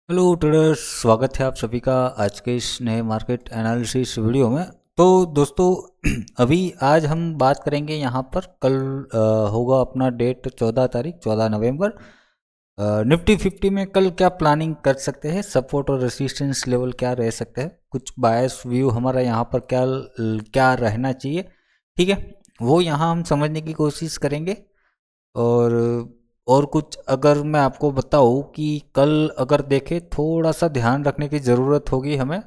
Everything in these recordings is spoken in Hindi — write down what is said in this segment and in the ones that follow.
हेलो ट्रेडर्स, स्वागत है आप सभी का आज के इस नए मार्केट एनालिसिस वीडियो में। तो दोस्तों अभी आज हम बात करेंगे यहाँ पर कल होगा अपना डेट 14 तारीख 14 नवंबर। निफ्टी 50 में कल क्या प्लानिंग कर सकते हैं, सपोर्ट और रेसिस्टेंस लेवल क्या रह सकते हैं, कुछ बायस व्यू हमारा यहाँ पर क्या क्या रहना चाहिए, ठीक है, वो यहाँ हम समझने की कोशिश करेंगे। और और कुछ अगर मैं आपको बताऊं कि कल अगर देखें थोड़ा सा ध्यान रखने की ज़रूरत होगी हमें।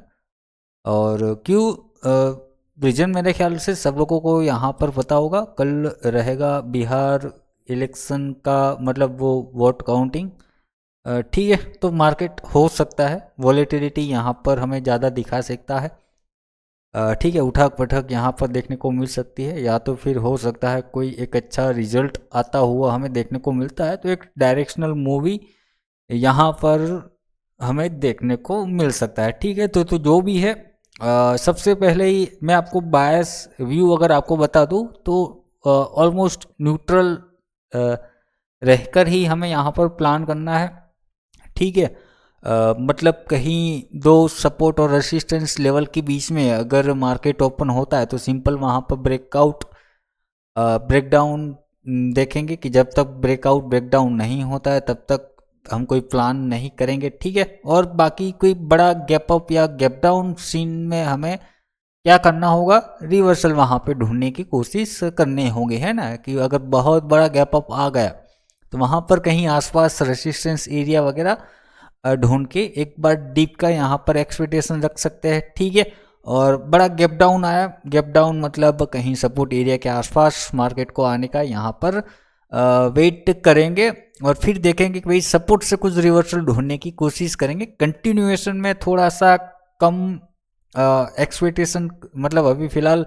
और क्यों रीजन मेरे ख्याल से सब लोगों को यहाँ पर पता होगा, कल रहेगा बिहार इलेक्शन का, मतलब वो वोट काउंटिंग। ठीक है, तो मार्केट हो सकता है वॉलेटिलिटी यहाँ पर हमें ज़्यादा दिखा सकता है। ठीक है, उठक पटक यहाँ पर देखने को मिल सकती है, या तो फिर हो सकता है कोई एक अच्छा रिजल्ट आता हुआ हमें देखने को मिलता है, तो एक डायरेक्शनल मूवी यहाँ पर हमें देखने को मिल सकता है। ठीक है, तो जो भी है, सबसे पहले ही मैं आपको बायस व्यू अगर आपको बता दूँ तो ऑलमोस्ट न्यूट्रल रहकर ही हमें यहाँ पर प्लान करना है। ठीक है, मतलब कहीं दो सपोर्ट और रेसिस्टेंस लेवल के बीच में अगर मार्केट ओपन होता है तो सिंपल वहाँ पर ब्रेकआउट ब्रेकडाउन देखेंगे कि जब तक ब्रेकआउट ब्रेकडाउन नहीं होता है तब तक हम कोई प्लान नहीं करेंगे। ठीक है, और बाकी कोई बड़ा गैप अप या गैप डाउन सीन में हमें क्या करना होगा, रिवर्सल वहाँ पे ढूंढने की कोशिश करने होंगे, है ना, कि अगर बहुत बड़ा गैप अप आ गया तो वहाँ पर कहीं आसपास रेसिस्टेंस एरिया वगैरह ढूंढ के एक बार डीप का यहाँ पर एक्सपेक्टेशन रख सकते हैं। ठीक है, और बड़ा गैप डाउन आया, गैप डाउन मतलब कहीं सपोर्ट एरिया के आसपास मार्केट को आने का यहाँ पर वेट करेंगे और फिर देखेंगे कि भाई सपोर्ट से कुछ रिवर्सल ढूंढने की कोशिश करेंगे। कंटिन्यूएशन में थोड़ा सा कम एक्सपेक्टेशन मतलब अभी फिलहाल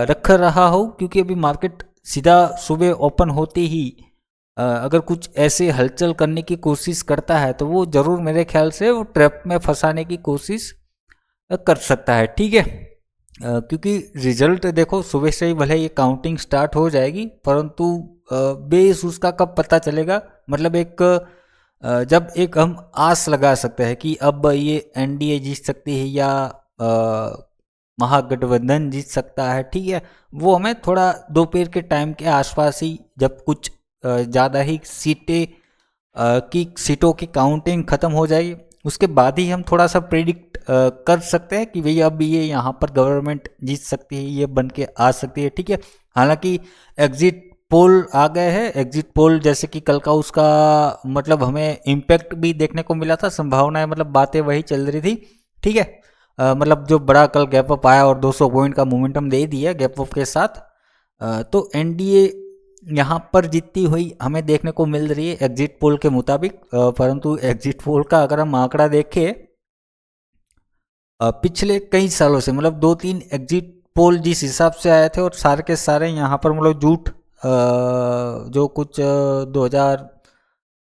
रख रहा हो, क्योंकि अभी मार्केट सीधा सुबह ओपन होते ही अगर कुछ ऐसे हलचल करने की कोशिश करता है तो वो ज़रूर मेरे ख्याल से वो ट्रैप में फंसाने की कोशिश कर सकता है। ठीक है, क्योंकि रिजल्ट देखो सुबह से ही भले ये काउंटिंग स्टार्ट हो जाएगी, परंतु बेस उसका कब पता चलेगा, मतलब एक जब एक हम आस लगा सकते हैं कि अब ये एनडीए जीत सकती है या महागठबंधन जीत सकता है। ठीक है, वो हमें थोड़ा दोपहर के टाइम के आसपास ही, जब कुछ ज़्यादा ही की सीटों की काउंटिंग ख़त्म हो जाएगी, उसके बाद ही हम थोड़ा सा प्रिडिक्ट कर सकते हैं कि भई अब ये यहाँ पर गवर्नमेंट जीत सकती है, ये बन के आ सकती है। ठीक है, हालांकि एग्जिट पोल आ गए हैं, एग्जिट पोल जैसे कि कल का उसका मतलब हमें इम्पैक्ट भी देखने को मिला था, संभावनाएं मतलब बातें वही चल रही थी। ठीक है, मतलब जो बड़ा कल गैप अप आया और 200 पॉइंट का मोमेंटम दे दिया गैप अप के साथ, तो एनडीए यहाँ पर जीतती हुई हमें देखने को मिल रही है एग्जिट पोल के मुताबिक। परंतु एग्जिट पोल का अगर हम आंकड़ा देखें पिछले कई सालों से, मतलब 2-3 एग्जिट पोल जिस हिसाब से आए थे और सारे के सारे यहाँ पर मतलब झूठ, जो कुछ 2000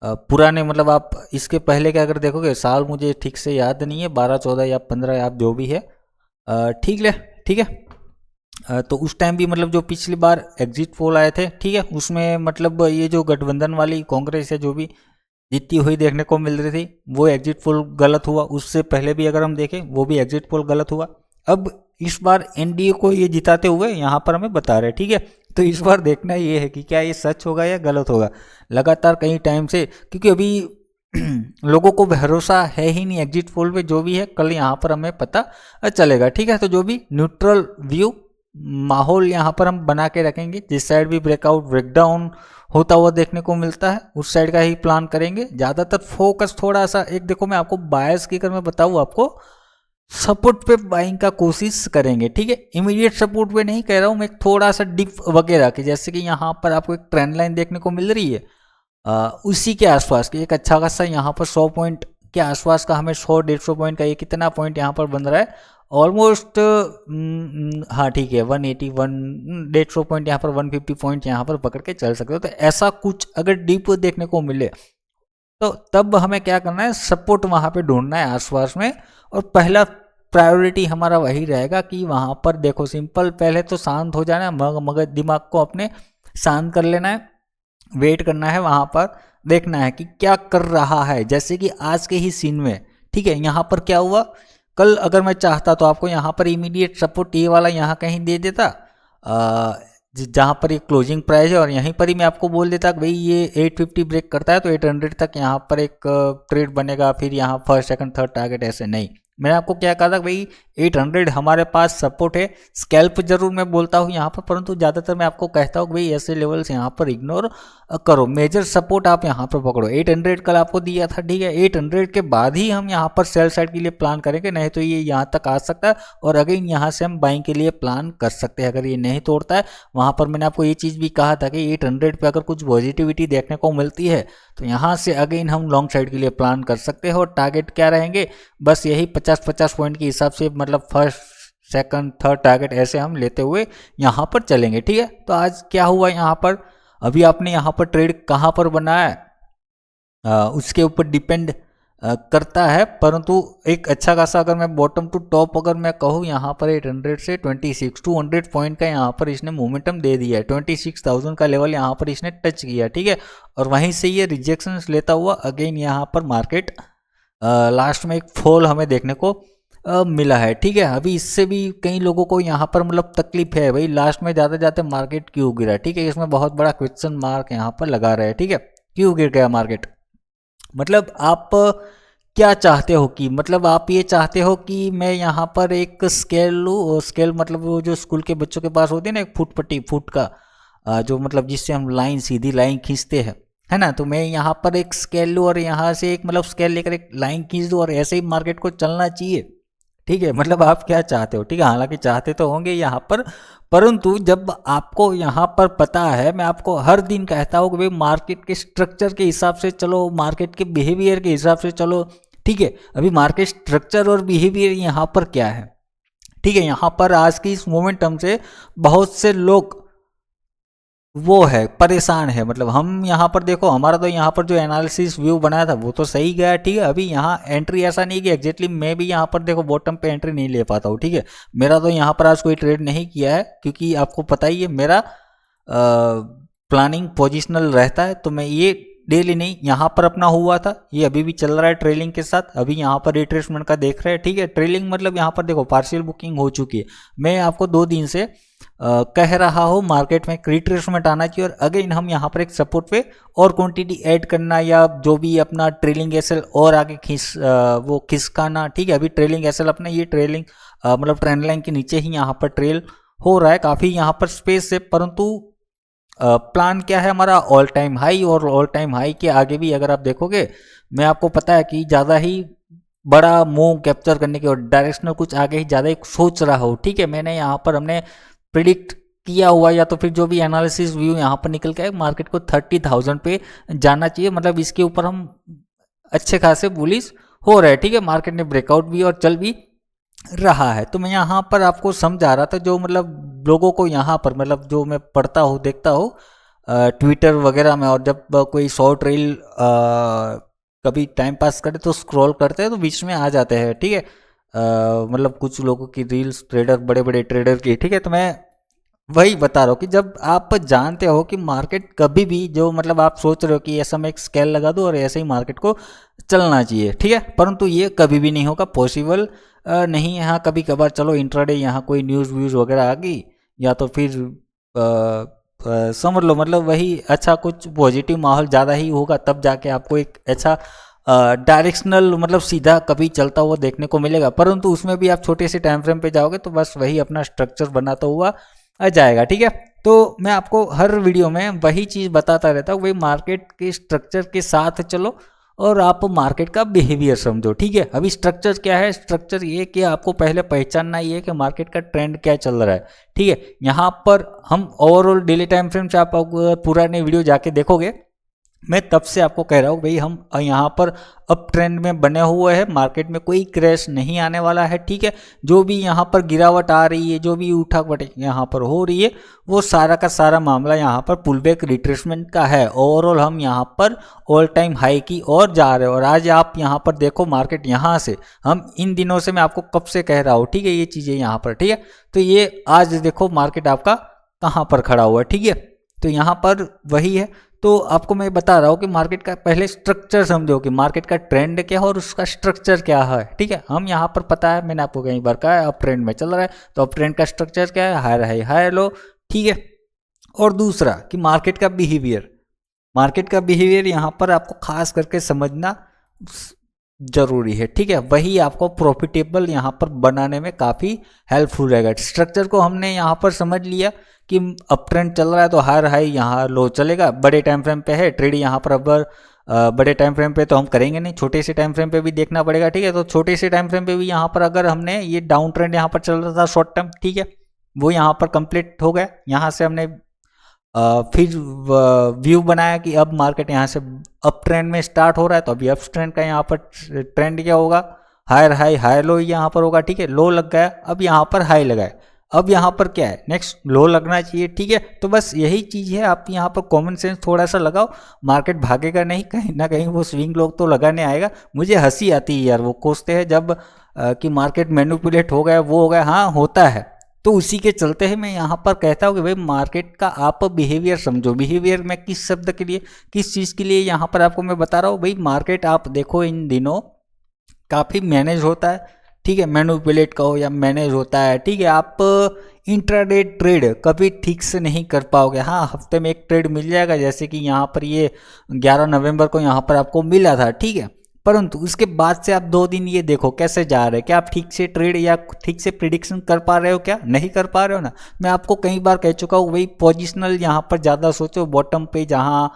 पुराने, मतलब आप इसके पहले के अगर देखोगे साल मुझे ठीक से याद नहीं है, 12 14 या 15 आप जो भी है, ठीक है, ठीक है। तो उस टाइम भी मतलब जो पिछली बार एग्जिट पोल आए थे, ठीक है, उसमें मतलब ये जो गठबंधन वाली कांग्रेस है जो भी जीतती हुई देखने को मिल रही थी, वो एग्जिट पोल गलत हुआ। उससे पहले भी अगर हम देखें वो भी एग्जिट पोल गलत हुआ। अब इस बार एनडीए को ये जिताते हुए यहाँ पर हमें बता रहे हैं। ठीक है, तो इस बार देखना ये है कि क्या ये सच होगा या गलत होगा। लगातार कई टाइम से, क्योंकि अभी लोगों को भरोसा है ही नहीं एग्जिट पोल पे, जो भी है कल यहाँ पर हमें पता चलेगा। ठीक है, तो जो भी न्यूट्रल व्यू माहौल यहाँ पर हम बना के रखेंगे, जिस साइड भी ब्रेकआउट ब्रेकडाउन होता हुआ देखने को मिलता है उस साइड का ही प्लान करेंगे। ज़्यादातर फोकस थोड़ा सा एक देखो, मैं आपको बायस की अगर मैं बताऊँ आपको, सपोर्ट पे बाइंग का कोशिश करेंगे। ठीक है, इमीडिएट सपोर्ट पे नहीं कह रहा हूँ मैं, थोड़ा सा डिप वगैरह की, जैसे कि यहाँ पर आपको एक ट्रेंड लाइन देखने को मिल रही है, उसी के आसपास की एक अच्छा खासा यहाँ पर 100 पॉइंट के आसपास का हमें 100-150 पॉइंट का ये कितना पॉइंट यहाँ पर बन रहा है ऑलमोस्ट, हाँ ठीक है, 180 150 पॉइंट यहाँ पर 150 पॉइंट यहाँ पर पकड़ के चल सकते हो। तो ऐसा कुछ अगर डीप देखने को मिले तो तब हमें क्या करना है, सपोर्ट वहाँ पे ढूंढना है आसपास में। और पहला प्रायोरिटी हमारा वही रहेगा कि वहाँ पर देखो सिंपल, पहले तो शांत हो जाना है, मगज दिमाग को अपने शांत कर लेना है। वेट करना है, वहाँ पर देखना है कि क्या कर रहा है। जैसे कि आज के ही सीन में, ठीक है, यहाँ पर क्या हुआ, कल अगर मैं चाहता तो आपको यहाँ पर इमीडिएट सपोर्ट ये वाला यहाँ कहीं दे देता, जहाँ पर ये क्लोजिंग प्राइस है, और यहीं पर ही मैं आपको बोल देता कि भाई ये 850 ब्रेक करता है तो 800 तक यहाँ पर एक ट्रेड बनेगा, फिर यहाँ फर्स्ट सेकंड थर्ड टारगेट। ऐसे नहीं, मैंने आपको क्या कहा था भाई 800 हमारे पास सपोर्ट है। स्कैल्प जरूर मैं बोलता हूँ यहाँ पर, परंतु ज़्यादातर मैं आपको कहता हूँ भाई ऐसे लेवल्स यहाँ पर इग्नोर करो, मेजर सपोर्ट आप यहाँ पर पकड़ो। 800 कल आपको दिया था, ठीक है, 800 के बाद ही हम यहाँ पर सेल साइड के लिए प्लान करेंगे, नहीं तो ये यहाँ तक आ सकता है और अगेन यहाँ से हम बाइंग के लिए प्लान कर सकते हैं अगर ये नहीं तोड़ता है। वहाँ पर मैंने आपको ये चीज़ भी कहा था कि 800 पे अगर कुछ पॉजिटिविटी देखने को मिलती है तो यहाँ से अगेन हम लॉन्ग साइड के लिए प्लान कर सकते हैं। और टारगेट क्या रहेंगे, बस यही 50-50 पॉइंट के हिसाब से, मतलब फर्स्ट सेकंड थर्ड टारगेट ऐसे हम लेते हुए यहाँ पर चलेंगे, ठीक है। तो आज क्या हुआ यहाँ पर, अभी आपने यहाँ पर ट्रेड कहाँ पर बनाया है उसके ऊपर डिपेंड करता है, परंतु एक अच्छा खासा अगर मैं बॉटम टू टॉप अगर मैं कहूँ यहाँ पर 800 से 200 पॉइंट का यहाँ पर इसने मोमेंटम दे दिया है, 26,000 का लेवल यहाँ पर इसने टच किया, ठीक है। और वहीं से ये रिजेक्शंस लेता हुआ अगेन यहाँ पर मार्केट लास्ट में एक फॉल हमें देखने को मिला है, ठीक है। अभी इससे भी कई लोगों को यहाँ पर मतलब तकलीफ है भाई, लास्ट में जाते जाते मार्केट क्यों गिरा, ठीक है, इसमें बहुत बड़ा क्वेश्चन मार्क यहाँ पर लगा रहे हैं, ठीक है, क्यों गिर गया मार्केट। मतलब आप क्या चाहते हो कि, मतलब आप ये चाहते हो कि मैं यहाँ पर एक स्केल लूँ, और स्केल मतलब वो जो स्कूल के बच्चों के पास होती है ना एक फुट पट्टी, फुट का जो मतलब जिससे हम लाइन, सीधी लाइन खींचते हैं, है ना, तो मैं यहाँ पर एक स्केल लूँ और यहाँ से एक मतलब स्केल लेकर एक लाइन खींच दूँ और ऐसे ही मार्केट को चलना चाहिए, ठीक है। मतलब आप क्या चाहते हो, ठीक है, हालांकि चाहते तो होंगे यहाँ पर, परंतु जब आपको यहाँ पर पता है, मैं आपको हर दिन कहता हूँ कि भाई मार्केट के स्ट्रक्चर के हिसाब से चलो, मार्केट के बिहेवियर के हिसाब से चलो, ठीक है। अभी मार्केट स्ट्रक्चर और बिहेवियर यहाँ पर क्या है, ठीक है, यहाँ पर आज की इस मोमेंटम से बहुत से लोग वो है परेशान है। मतलब हम यहाँ पर देखो, हमारा तो यहाँ पर जो एनालिसिस व्यू बनाया था वो तो सही गया, ठीक है। अभी यहाँ एंट्री ऐसा नहीं कि एग्जैक्टली मैं भी यहाँ पर देखो बॉटम पे एंट्री नहीं ले पाता हूँ, ठीक है। मेरा तो यहाँ पर आज कोई ट्रेड नहीं किया है, क्योंकि आपको पता ही है मेरा प्लानिंग पोजिशनल रहता है, तो मैं ये डेली नहीं, यहाँ पर अपना हुआ था, ये अभी भी चल रहा है ट्रेलिंग के साथ, अभी यहाँ पर रिट्रेसमेंट का देख रहे हैं, ठीक है। ट्रेलिंग मतलब यहाँ पर देखो पार्शियल बुकिंग हो चुकी है, मैं आपको 2 दिन से कह रहा हूँ मार्केट में रिट्रेसमेंट आना चाहिए, और अगेन हम यहाँ पर एक सपोर्ट पे और क्वांटिटी ऐड करना, या जो भी अपना ट्रेलिंग एसएल और आगे वो खिसकाना, ठीक है। अभी ट्रेलिंग एसएल अपना ये ट्रेलिंग मतलब ट्रेंड लाइन के नीचे ही यहाँ पर ट्रेल हो रहा है, काफ़ी यहाँ पर स्पेस है, परंतु प्लान क्या है हमारा, ऑल टाइम हाई, और ऑल टाइम हाई के आगे भी अगर आप देखोगे, मैं आपको पता है कि ज़्यादा ही बड़ा मूव कैप्चर करने की और डायरेक्शनल कुछ आगे ही ज़्यादा ही सोच रहा हो, ठीक है। मैंने यहाँ पर हमने प्रिडिक्ट किया हुआ, या तो फिर जो भी एनालिसिस व्यू यहाँ पर निकल के आए, मार्केट को 30,000 पे जाना चाहिए, मतलब इसके ऊपर हम अच्छे खासे बुलिश हो रहे हैं, ठीक है। मार्केट ने ब्रेकआउट भी और चल भी रहा है। तो मैं यहाँ पर आपको समझा रहा था, जो मतलब लोगों को यहाँ पर मतलब जो मैं पढ़ता हूँ देखता हूँ ट्विटर वगैरह में, और जब कोई शॉर्ट रील कभी टाइम पास करे तो स्क्रॉल करते हैं तो बीच में आ जाते हैं, ठीक है। मतलब कुछ लोगों की रील्स, ट्रेडर, बड़े बड़े ट्रेडर की, ठीक है। तो मैं वही बता रहा हूँ कि जब आप जानते हो कि मार्केट कभी भी, जो मतलब आप सोच रहे हो कि ऐसा मैं एक स्केल लगा दूँ और ऐसे ही मार्केट को चलना चाहिए, ठीक है, परंतु ये कभी भी नहीं होगा, पॉसिबल नहीं है। हाँ, कभी कभार चलो इंट्राडे यहाँ कोई न्यूज़ व्यूज़ वगैरह आ गई, या तो फिर समझ लो मतलब वही अच्छा कुछ पॉजिटिव माहौल ज़्यादा ही होगा, तब जाके आपको एक अच्छा डायरेक्शनल मतलब सीधा कभी चलता हुआ देखने को मिलेगा, परंतु उसमें भी आप छोटे से टाइम फ्रेम पे जाओगे तो बस वही अपना स्ट्रक्चर बनाता हुआ आ जाएगा, ठीक है। तो मैं आपको हर वीडियो में वही चीज़ बताता रहता हूँ, वही मार्केट के स्ट्रक्चर के साथ चलो और आप मार्केट का बिहेवियर समझो, ठीक है। अभी स्ट्रक्चर क्या है, स्ट्रक्चर ये कि आपको पहले पहचानना ये है कि मार्केट का ट्रेंड क्या चल रहा है, ठीक है। यहाँ पर हम ओवरऑल डेली टाइम फ्रेम से आप पुराने वीडियो जाके देखोगे, मैं तब से आपको कह रहा हूँ भाई हम यहाँ पर अप ट्रेंड में बने हुए हैं, मार्केट में कोई क्रैश नहीं आने वाला है, ठीक है। जो भी यहाँ पर गिरावट आ रही है, जो भी उठावट यहाँ पर हो रही है, वो सारा का सारा मामला यहाँ पर पुल बैक रिट्रेसमेंट का है। ओवरऑल हम यहाँ पर ऑल टाइम हाई की ओर जा रहे हैं, और आज आप यहाँ पर देखो मार्केट यहाँ से, हम इन दिनों से मैं आपको कब से कह रहा हूँ, ठीक है, ये चीज़ें यहाँ पर, ठीक है। तो ये आज देखो मार्केट आपका कहाँ पर खड़ा हुआ है, ठीक है। तो यहाँ पर वही है, तो आपको मैं बता रहा हूँ कि मार्केट का पहले स्ट्रक्चर समझो कि मार्केट का ट्रेंड क्या है और उसका स्ट्रक्चर क्या है। ठीक है, हम यहाँ पर पता है, मैंने आपको कहीं बार कहा है अप ट्रेंड में चल रहा है, तो अप ट्रेंड का स्ट्रक्चर क्या है, हायर हाई हायर लो। ठीक है, और दूसरा कि मार्केट का बिहेवियर यहाँ पर आपको खास करके समझना जरूरी है। ठीक है, वही आपको प्रॉफिटेबल यहाँ पर बनाने में काफ़ी हेल्पफुल रहेगा। स्ट्रक्चर को हमने यहाँ पर समझ लिया कि अप ट्रेंड चल रहा है तो हायर हाई यहाँ लो चलेगा, बड़े टाइम फ्रेम पे है ट्रेड यहाँ पर। अब बड़े टाइम फ्रेम पे तो हम करेंगे नहीं, छोटे से टाइम फ्रेम पे भी देखना पड़ेगा। ठीक है, तो छोटे से टाइम फ्रेम पे भी यहाँ पर अगर हमने ये डाउन ट्रेंड यहाँ पर चल रहा था शॉर्ट टर्म, ठीक है, वो यहाँ पर कंप्लीट हो गया। यहाँ से हमने फिर व्यू बनाया कि अब मार्केट यहाँ से अप ट्रेंड में स्टार्ट हो रहा है, तो अभी अप ट्रेंड का यहाँ पर ट्रेंड क्या होगा, हायर हाई हायर लो यहाँ पर होगा। ठीक है, लो लग गया, अब यहाँ पर हाई लगाए, अब यहाँ पर क्या है, नेक्स्ट लो लगना चाहिए। ठीक है, तो बस यही चीज़ है, आप यहाँ पर कॉमन सेंस थोड़ा सा लगाओ, मार्केट भागेगा नहीं, कहीं ना कहीं वो स्विंग लोग तो लगाने आएगा। मुझे हंसी आती है यार, वो कोसते हैं जब कि मार्केट मैनिपुलेट हो गया, वो हो गया, हाँ होता है। तो उसी के चलते ही मैं यहाँ पर कहता हूँ कि भाई मार्केट का आप बिहेवियर समझो। बिहेवियर में किस शब्द के लिए, किस चीज़ के लिए यहाँ पर आपको मैं बता रहा हूँ। भाई मार्केट आप देखो इन दिनों काफ़ी मैनेज होता है। ठीक है, मैनिपुलेट कहो या मैनेज होता है। ठीक है, आप इंट्राडे ट्रेड कभी ठीक से नहीं कर पाओगे। हाँ, हफ्ते में एक ट्रेड मिल जाएगा, जैसे कि यहाँ पर ये 11 नवंबर को यहाँ पर आपको मिला था। ठीक है, परंतु उसके बाद से आप 2 दिन ये देखो कैसे जा रहे हैं, क्या आप ठीक से ट्रेड या ठीक से प्रिडिक्शन कर पा रहे हो, क्या नहीं कर पा रहे हो ना। मैं आपको कई बार कह चुका हूँ वही पोजिशनल यहाँ पर ज़्यादा सोचो, बॉटम पे जहाँ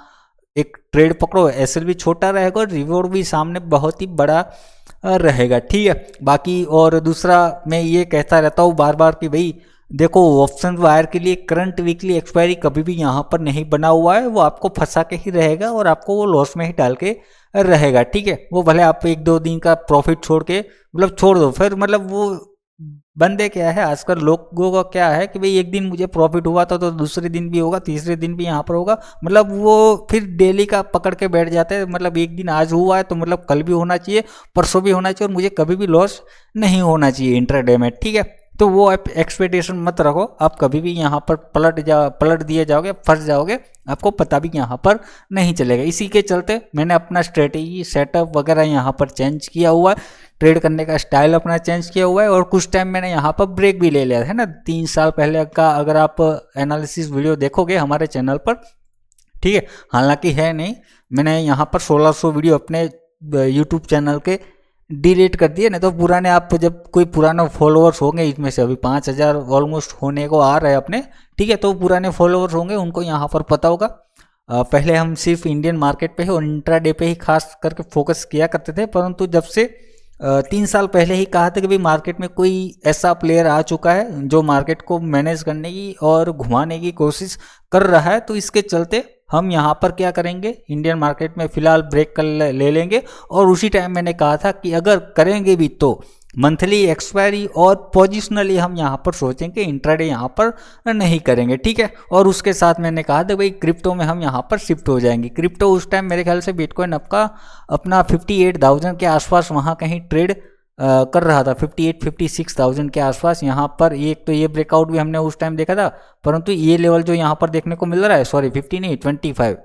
एक ट्रेड पकड़ो, एसएल भी छोटा रहेगा और रिवॉर्ड भी सामने बहुत ही बड़ा रहेगा। ठीक है, बाकी और दूसरा मैं ये कहता रहता हूँ बार बार कि भाई देखो ऑप्शन वायर के लिए करंट वीकली एक्सपायरी कभी भी यहाँ पर नहीं बना हुआ है, वो आपको फंसा के ही रहेगा और आपको वो लॉस में ही डाल के रहेगा। ठीक है, वो भले आप 1-2 दिन का प्रॉफिट छोड़ के मतलब छोड़ दो, फिर मतलब वो बंदे क्या है आजकल लोगों का क्या है कि भाई एक दिन मुझे प्रॉफिट हुआ था तो दूसरे दिन भी होगा, तीसरे दिन भी यहाँ पर होगा, मतलब वो फिर डेली का पकड़ के बैठ जाते हैं। मतलब एक दिन आज हुआ है तो मतलब कल भी होना चाहिए, परसों भी होना चाहिए और मुझे कभी भी लॉस नहीं होना चाहिए इंट्राडे में। ठीक है, तो वो आप एक्सपेक्टेशन मत रखो, आप कभी भी यहाँ पर पलट दिए जाओगे, फंस जाओगे, आपको पता भी यहाँ पर नहीं चलेगा। इसी के चलते मैंने अपना स्ट्रेटेजी सेटअप वगैरह यहाँ पर चेंज किया हुआ है, ट्रेड करने का स्टाइल अपना चेंज किया हुआ है और कुछ टाइम मैंने यहाँ पर ब्रेक भी ले लिया है ना। 3 साल पहले का अगर आप एनालिसिस वीडियो देखोगे हमारे चैनल पर, ठीक है, हालांकि है नहीं, मैंने यहाँ पर 1600 वीडियो अपने यूट्यूब चैनल के डिलीट कर दिए। नहीं तो पुराने, आप जब कोई पुराना फॉलोअर्स होंगे, इसमें से अभी 5000 ऑलमोस्ट होने को आ रहे हैं अपने, ठीक है, तो पुराने फॉलोअर्स होंगे उनको यहाँ पर पता होगा। पहले हम सिर्फ इंडियन मार्केट पे ही और इंट्राडे पे ही खास करके फोकस किया करते थे, परंतु जब से 3 साल पहले ही कहा था कि भाई मार्केट में कोई ऐसा प्लेयर आ चुका है जो मार्केट को मैनेज करने की और घुमाने की कोशिश कर रहा है, तो इसके चलते हम यहाँ पर क्या करेंगे, इंडियन मार्केट में फिलहाल ब्रेक कर ले लेंगे। और उसी टाइम मैंने कहा था कि अगर करेंगे भी तो मंथली एक्सपायरी और पोजिशनली हम यहाँ पर सोचेंगे, इंट्राडे यहाँ पर नहीं करेंगे। ठीक है, और उसके साथ मैंने कहा था भाई क्रिप्टो में हम यहाँ पर शिफ्ट हो जाएंगे। क्रिप्टो उस टाइम मेरे ख्याल से बिटकॉइन आपका अपना 58,000 के आसपास वहाँ कहीं ट्रेड कर रहा था, 58-56,000 के आसपास। यहाँ पर एक तो ये ब्रेकआउट भी हमने उस टाइम देखा था, परंतु ये लेवल जो यहाँ पर देखने को मिल रहा है, सॉरी 50 नहीं 25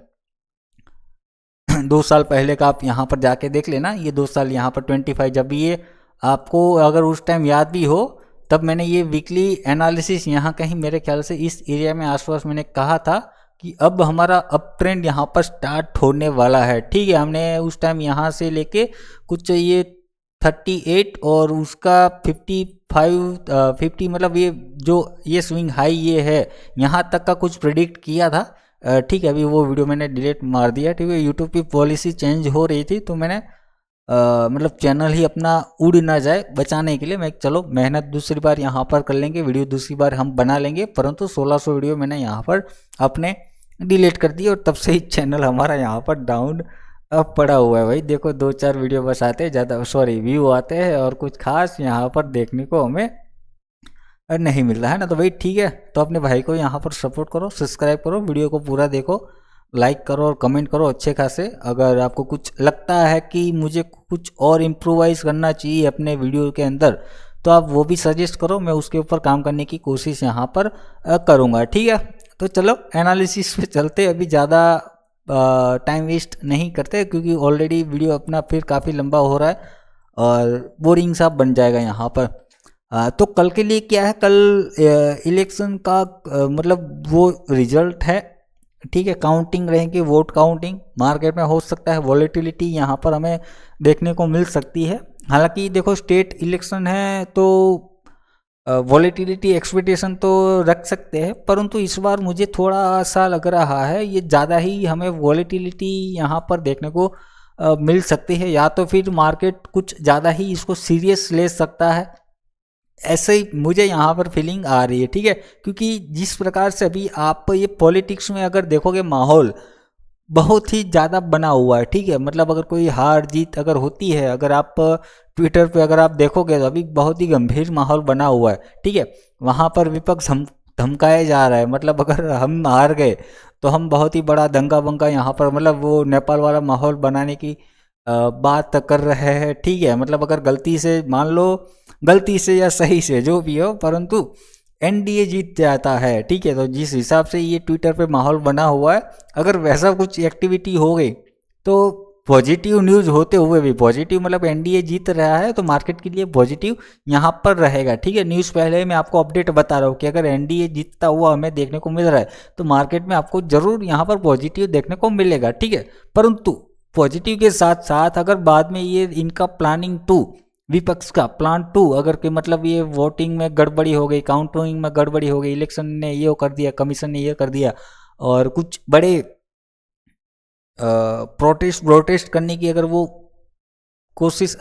2 साल पहले का आप यहाँ पर जाके देख लेना, ये 2 साल यहाँ पर 25, जब ये आपको अगर उस टाइम याद भी हो, तब मैंने ये वीकली एनालिसिस यहाँ कहीं मेरे ख्याल से इस एरिया में आसपास मैंने कहा था कि अब हमारा अप ट्रेंड यहाँ पर स्टार्ट होने वाला है। ठीक है, हमने उस टाइम यहाँ से लेके कुछ ये 38 और उसका 50 मतलब ये जो ये स्विंग हाई ये है यहाँ तक का कुछ प्रिडिक्ट किया था। ठीक है, अभी वो वीडियो मैंने डिलीट मार दिया। ठीक है, यूट्यूब की पॉलिसी चेंज हो रही थी तो मैंने मतलब चैनल ही अपना उड़ ना जाए बचाने के लिए मैं चलो मेहनत दूसरी बार यहाँ पर कर लेंगे, वीडियो दूसरी बार हम बना लेंगे, परंतु 1600 वीडियो मैंने यहाँ पर अपने डिलीट कर दी और तब से ही चैनल हमारा यहाँ पर डाउन अब पड़ा हुआ है। भाई देखो 2-4 वीडियो बस आते हैं, ज़्यादा सॉरी व्यू आते हैं और कुछ खास यहाँ पर देखने को हमें नहीं मिल रहा है ना। तो भाई ठीक है, तो अपने भाई को यहाँ पर सपोर्ट करो, सब्सक्राइब करो, वीडियो को पूरा देखो, लाइक करो और कमेंट करो अच्छे खासे। अगर आपको कुछ लगता है कि मुझे कुछ और इम्प्रोवाइज़ करना चाहिए अपने वीडियो के अंदर, तो आप वो भी सजेस्ट करो, मैं उसके ऊपर काम करने की कोशिश यहाँ पर करूँगा। ठीक है, तो चलो एनालिसिस पे चलते, अभी ज़्यादा टाइम वेस्ट नहीं करते, क्योंकि ऑलरेडी वीडियो अपना फिर काफ़ी लंबा हो रहा है और बोरिंग सा बन जाएगा यहाँ पर। तो कल के लिए क्या है, कल इलेक्शन का मतलब वो रिजल्ट है, ठीक है, काउंटिंग रहेगी, वोट काउंटिंग। मार्केट में हो सकता है वॉलेटिलिटी यहाँ पर हमें देखने को मिल सकती है। हालांकि देखो स्टेट इलेक्शन है तो वॉलेटिलिटी एक्सपेक्टेशन तो रख सकते हैं, परंतु इस बार मुझे थोड़ा सा लग रहा है ये ज़्यादा ही हमें वॉलेटिलिटी यहाँ पर देखने को मिल सकती है, या तो फिर मार्केट कुछ ज़्यादा ही इसको सीरियस ले सकता है, ऐसे ही मुझे यहाँ पर फीलिंग आ रही है, ठीक है। क्योंकि जिस प्रकार से अभी आप ये पॉलिटिक्स में अगर देखोगे माहौल बहुत ही ज़्यादा बना हुआ है, ठीक है। मतलब अगर कोई हार जीत अगर होती है, अगर आप ट्विटर पे अगर आप देखोगे तो अभी बहुत ही गंभीर माहौल बना हुआ है, ठीक है। वहाँ पर विपक्ष हम धमकाया जा रहा है, मतलब अगर हम हार गए तो हम बहुत ही बड़ा दंगा बंगा यहाँ पर, मतलब वो नेपाल वाला माहौल बनाने की बात कर रहे हैं, ठीक है। मतलब अगर गलती से मान लो, गलती से या सही से जो भी हो, परंतु एनडीए जीत जाता है, ठीक है। तो जिस हिसाब से ये ट्विटर पे माहौल बना हुआ है, अगर वैसा कुछ एक्टिविटी हो गई तो पॉजिटिव न्यूज़ होते हुए भी, पॉजिटिव मतलब एनडीए जीत रहा है तो मार्केट के लिए पॉजिटिव यहाँ पर रहेगा, ठीक है। न्यूज़ पहले मैं आपको अपडेट बता रहा हूँ कि अगर एनडीए जीतता हुआ हमें देखने को मिल रहा है तो मार्केट में आपको जरूर यहाँ पर पॉजिटिव देखने को मिलेगा, ठीक है। परंतु पॉजिटिव के साथ साथ अगर बाद में ये इनका प्लानिंग टू, विपक्ष का प्लान टू, अगर कि मतलब ये वोटिंग में गड़बड़ी हो गई, काउंटिंग में गड़बड़ी हो गई, इलेक्शन ने ये कर दिया, कमीशन ने ये कर दिया, और कुछ बड़े प्रोटेस्ट करने की अगर वो कोशिश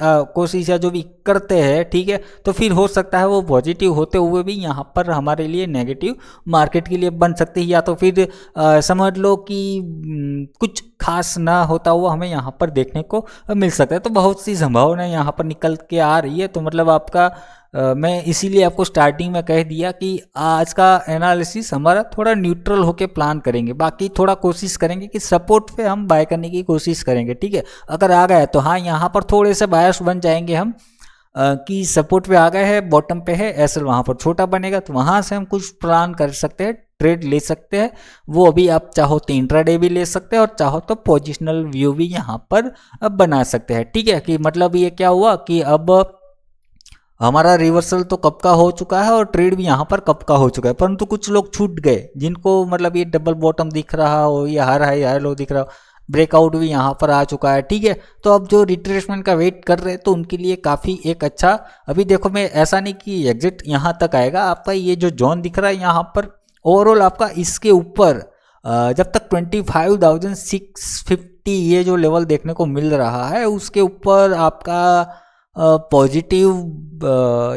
या जो भी करते हैं, ठीक है, तो फिर हो सकता है वो पॉजिटिव होते हुए भी यहाँ पर हमारे लिए नेगेटिव मार्केट के लिए बन सकती है, या तो फिर समझ लो कि कुछ खास ना होता हुआ हमें यहाँ पर देखने को मिल सकता है। तो बहुत सी संभावना यहाँ पर निकल के आ रही है। तो मतलब आपका मैं इसीलिए आपको स्टार्टिंग में कह दिया कि आज का एनालिसिस हमारा थोड़ा न्यूट्रल होके प्लान करेंगे, बाकी थोड़ा कोशिश करेंगे कि सपोर्ट पे हम बाय करने की कोशिश करेंगे, ठीक है। अगर आ गया तो हाँ, यहाँ पर थोड़े से बायस बन जाएंगे हम कि सपोर्ट पे आ गए हैं, बॉटम पे है, एसएल वहाँ पर छोटा बनेगा तो वहाँ से हम कुछ प्लान कर सकते हैं, ट्रेड ले सकते हैं। वो अभी आप चाहो तो इंट्राडे भी ले सकते हैं और चाहो तो पोजिशनल व्यू भी यहाँ पर अब बना सकते हैं, ठीक है। कि मतलब ये क्या हुआ कि अब हमारा रिवर्सल तो कब का हो चुका है और ट्रेड भी यहाँ पर कब का हो चुका है, परंतु कुछ लोग छूट गए जिनको मतलब ये डबल बॉटम दिख रहा हो, ये हार हाई हाई लो दिख रहा हो, ब्रेकआउट भी यहाँ पर आ चुका है, ठीक है। तो अब जो रिट्रेसमेंट का वेट कर रहे हैं तो उनके लिए काफ़ी एक अच्छा, अभी देखो मैं ऐसा नहीं कि एग्जिट यहाँ तक आएगा, आपका ये जो जोन दिख रहा है यहाँ पर ओवरऑल आपका इसके ऊपर जब तक 25,650 ये जो लेवल देखने को मिल रहा है उसके ऊपर आपका पॉजिटिव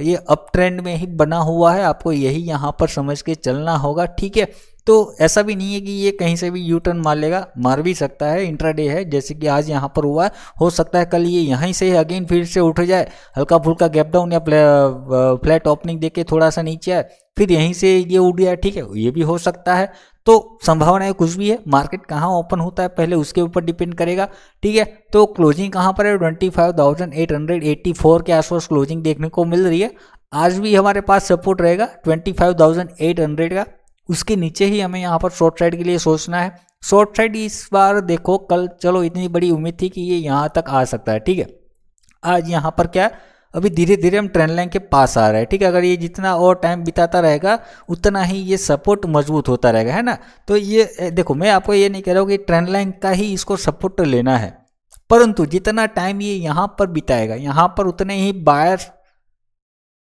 ये अप ट्रेंड में ही बना हुआ है, आपको यही यहाँ पर समझ के चलना होगा, ठीक है। तो ऐसा भी नहीं है कि ये कहीं से भी यू टर्न मार लेगा, मार भी सकता है, इंट्राडे है जैसे कि आज यहाँ पर हुआ है, हो सकता है कल ये यहीं से अगेन फिर से उठ जाए, हल्का फुल्का गैप डाउन या फ्लैट ओपनिंग देके थोड़ा सा नीचे आए, फिर यहीं से ये उठ जाए, ठीक है, ये भी हो सकता है। तो संभावना है कुछ भी है, मार्केट कहाँ ओपन होता है पहले उसके ऊपर डिपेंड करेगा, ठीक है। तो क्लोजिंग कहाँ पर है, 25,884 के आसपास क्लोजिंग देखने को मिल रही है। आज भी हमारे पास सपोर्ट रहेगा 25,800 का, उसके नीचे ही हमें यहाँ पर शॉर्ट साइड के लिए सोचना है। शॉर्ट साइड इस बार देखो, कल चलो इतनी बड़ी उम्मीद थी कि ये यहाँ तक आ सकता है, ठीक है। आज यहाँ पर क्या है, अभी धीरे धीरे हम ट्रेंड लाइन के पास आ रहे हैं, ठीक है। अगर ये जितना और टाइम बिताता रहेगा उतना ही ये सपोर्ट मजबूत होता रहेगा, है ना। तो ये देखो मैं आपको ये नहीं कह रहा हूँ कि ट्रेंड लाइन का ही इसको सपोर्ट लेना है, परंतु जितना टाइम ये यहाँ पर बिताएगा यहाँ पर उतने ही बायर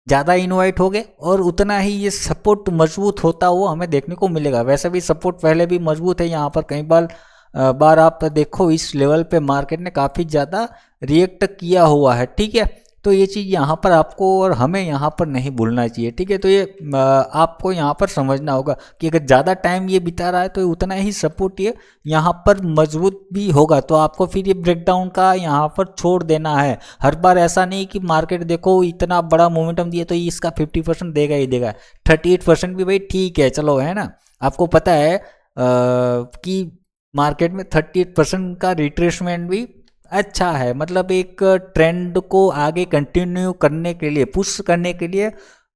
ज़्यादा इन्वाइट हो गए और उतना ही ये सपोर्ट मजबूत होता हुआ हमें देखने को मिलेगा। वैसे भी सपोर्ट पहले भी मजबूत है, यहाँ पर कई बार आप देखो इस लेवल पे मार्केट ने काफ़ी ज़्यादा रिएक्ट किया हुआ है, ठीक है। तो ये चीज़ यहाँ पर आपको और हमें यहाँ पर नहीं भूलना चाहिए, ठीक है। तो ये आपको यहाँ पर समझना होगा कि अगर ज़्यादा टाइम ये बिता रहा है तो उतना ही सपोर्ट ये यहाँ पर मजबूत भी होगा, तो आपको फिर ये ब्रेकडाउन का यहाँ पर छोड़ देना है। हर बार ऐसा नहीं कि मार्केट देखो इतना बड़ा मोमेंटम दिया तो इसका 50% देगा ही देगा, 38% भी भाई ठीक है, चलो, है ना। आपको पता है कि मार्केट में 38% का रिट्रेसमेंट भी अच्छा है, मतलब एक ट्रेंड को आगे कंटिन्यू करने के लिए, पुश करने के लिए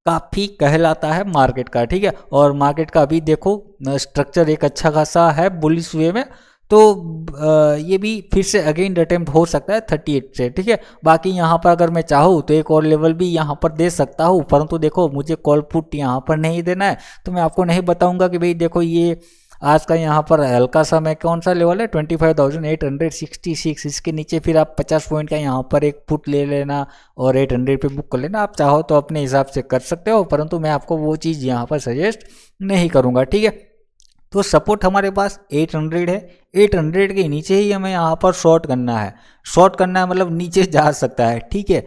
काफ़ी कहलाता है मार्केट का, ठीक है। और मार्केट का अभी देखो स्ट्रक्चर एक अच्छा खासा है बुलिश वे में, तो ये भी फिर से अगेन अटेम्प्ट हो सकता है 38 से, ठीक है। बाकी यहाँ पर अगर मैं चाहूँ तो एक और लेवल भी यहाँ पर दे सकता हूँ, परंतु देखो मुझे कॉल पुट यहाँ पर नहीं देना है, तो मैं आपको नहीं बताऊंगा कि भाई देखो ये आज का यहाँ पर हल्का सा मैं कौन सा लेवल है 25,866, इसके नीचे फिर आप 50 पॉइंट का यहाँ पर एक पुट ले लेना और 800 पे बुक कर लेना। आप चाहो तो अपने हिसाब से कर सकते हो, परंतु मैं आपको वो चीज़ यहाँ पर सजेस्ट नहीं करूँगा, ठीक है। तो सपोर्ट हमारे पास 800 है, 800 के नीचे ही हमें यहाँ पर शॉर्ट करना है। शॉर्ट करना है मतलब नीचे जा सकता है, ठीक है।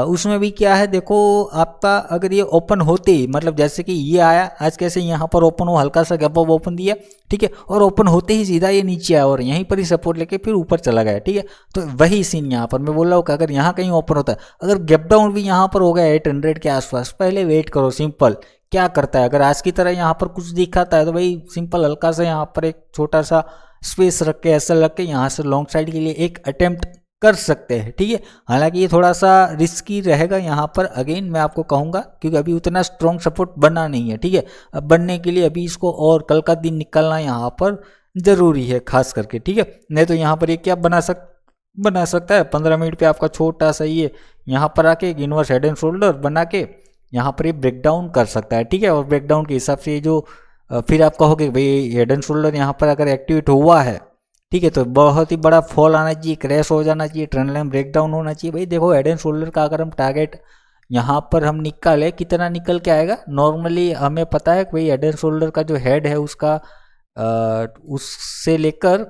उसमें भी क्या है देखो, आपका अगर ये ओपन होते ही मतलब जैसे कि ये आया आज, कैसे यहाँ पर ओपन हो, हल्का सा गैप अप ओपन दिया, ठीक है, और ओपन होते ही सीधा ये नीचे आया और यहीं पर ही सपोर्ट लेके फिर ऊपर चला गया, ठीक है। तो वही सीन यहाँ पर मैं बोल रहा हूँ कि अगर यहाँ कहीं ओपन होता है, अगर गैप डाउन भी यहाँ पर हो गया 800 के आसपास, पहले वेट करो, सिंपल क्या करता है। अगर आज की तरह यहाँ पर कुछ दिखाता है तो भाई सिंपल हल्का सा यहाँ पर एक छोटा सा स्पेस रख के ऐसा रख के यहाँ से लॉन्ग साइड के लिए एक अटेम्प्ट कर सकते हैं, ठीक है। हालांकि ये थोड़ा सा रिस्की रहेगा यहाँ पर, अगेन मैं आपको कहूँगा, क्योंकि अभी उतना स्ट्रॉन्ग सपोर्ट बना नहीं है, ठीक है। अब बनने के लिए अभी इसको और कल का दिन निकलना यहाँ पर ज़रूरी है खास करके, ठीक है। नहीं तो यहाँ पर ये क्या बना सकता है 15 मिनट पे आपका छोटा सा ये यहाँ पर आके इनवर्स हेड एंड शोल्डर बना के यहाँ पर ये ब्रेकडाउन कर सकता है, ठीक है। और ब्रेकडाउन के हिसाब से ये जो फिर आप कहोगे भाई हेड एंड शोल्डर यहाँ पर अगर एक्टिवेट हुआ है, ठीक है, तो बहुत ही बड़ा फॉल आना चाहिए, क्रैश हो जाना चाहिए, ट्रेंड लाइन ब्रेकडाउन होना चाहिए। भाई देखो हेड एंड शोल्डर का अगर हम टारगेट यहाँ पर हम निकाले, कितना निकल के आएगा, नॉर्मली हमें पता है कि भाई हेड एंड शोल्डर का जो हेड है उसका उससे लेकर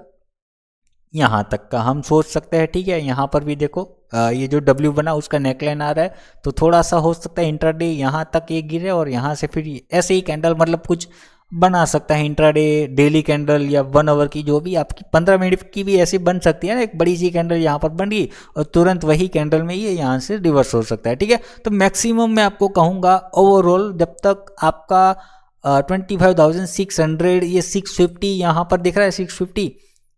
यहाँ तक का हम सोच सकते हैं, ठीक है। यहाँ पर भी देखो ये जो W बना उसका नेकलाइन आ रहा है, तो थोड़ा सा हो सकता है इंट्राडे यहाँ तक ये गिरे और यहाँ से फिर ऐसे ही कैंडल मतलब कुछ बना सकता है इंट्राडे, डेली कैंडल या 1 आवर की, जो भी आपकी 15 मिनट की भी ऐसी बन सकती है ना, एक बड़ी सी कैंडल यहाँ पर बन गई और तुरंत वही कैंडल में ये यहाँ से रिवर्स हो सकता है, ठीक है। तो मैक्सिमम मैं आपको कहूँगा ओवरऑल जब तक आपका 25,600 ये 650 यहाँ पर दिख रहा है 650,